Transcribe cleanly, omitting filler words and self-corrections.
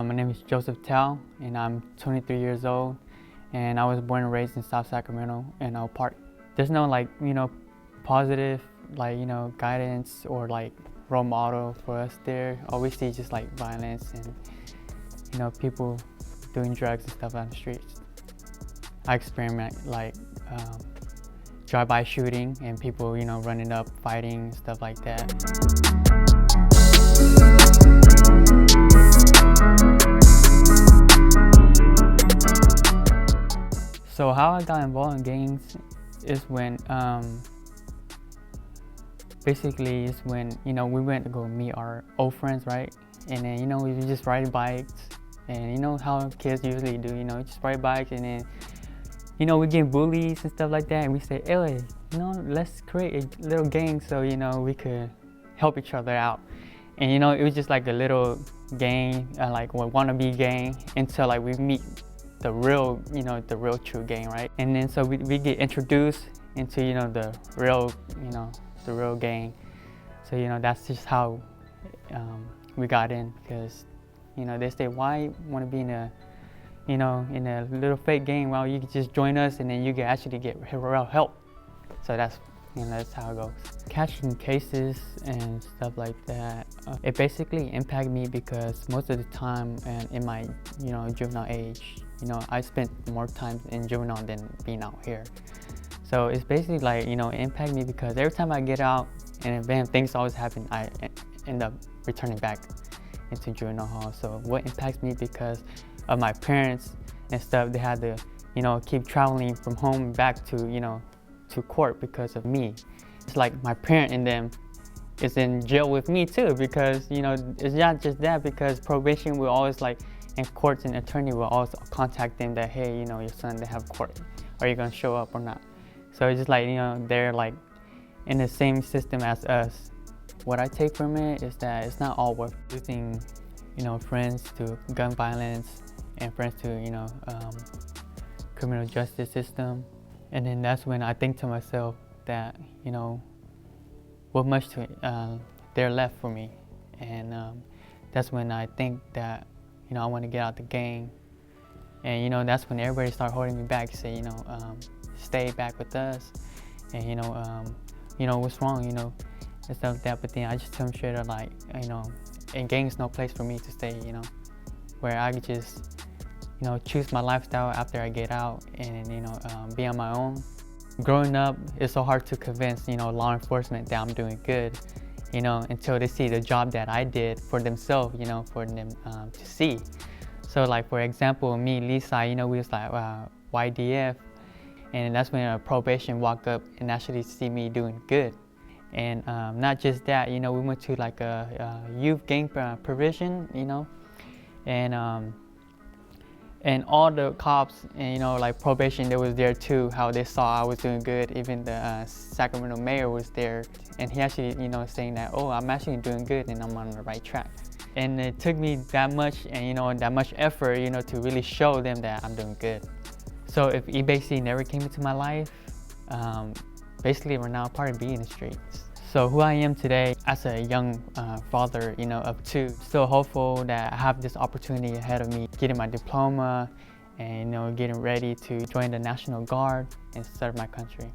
My name is Joseph Tao, and I'm 23 years old, and I was born and raised in South Sacramento in Oak Park. There's no positive guidance or role model for us there. All we see is just violence and people doing drugs and stuff on the streets. I experiment drive-by shooting and people running up, fighting, stuff like that. So how I got involved in gangs is when basically is when we went to go meet our old friends, right? And then we just ride bikes, and how kids usually do, just ride bikes, and then we get bullies and stuff like that, and we say, hey, let's create a little gang so we could help each other out. And it was just like a little gang, like a wannabe gang, until we meet the real true gang, right? And then so we get introduced into the real gang. So that's just how we got in, because they say, why want to be in a in a little fake gang? Well, you can just join us and then you can actually get real help. So that's how it goes. Catching cases and stuff like that, it basically impacted me because most of the time and in my juvenile age, I spent more time in juvenile than being out here. So it's basically it impacted me because every time I get out and then things always happen, I end up returning back into juvenile hall. So what impacts me because of my parents and stuff, they had to keep traveling from home back to to court because of me. It's like my parent and them is in jail with me too, because it's not just that, because probation will always and courts and attorney will always contact them that, hey, your son, they have court, are you gonna show up or not? So it's just they're in the same system as us. What I take from it is that it's not all worth losing friends to gun violence and friends to criminal justice system. And then that's when I think to myself that what much there left for me. And that's when I think that I want to get out the gang. And that's when everybody start holding me back, say stay back with us, and what's wrong, and stuff like that. But then I just tell them straight up, and gang's no place for me to stay, where I could just choose my lifestyle after I get out and be on my own. Growing up, it's so hard to convince law enforcement that I'm doing good, until they see the job that I did for themselves, for them to see. So for example, me, Lisa, we was YDF, and that's when probation walked up and actually see me doing good. And not just that, we went to a youth gang provision, and all the cops and probation, they was there too, how they saw I was doing good. Even the Sacramento mayor was there, and he actually saying that, oh, I'm actually doing good and I'm on the right track. And it took me that much and that much effort to really show them that I'm doing good. So if eBayC never came into my life, basically we're now part of being in the streets. So who I am today as a young father of two, still hopeful that I have this opportunity ahead of me, getting my diploma and getting ready to join the National Guard and serve my country.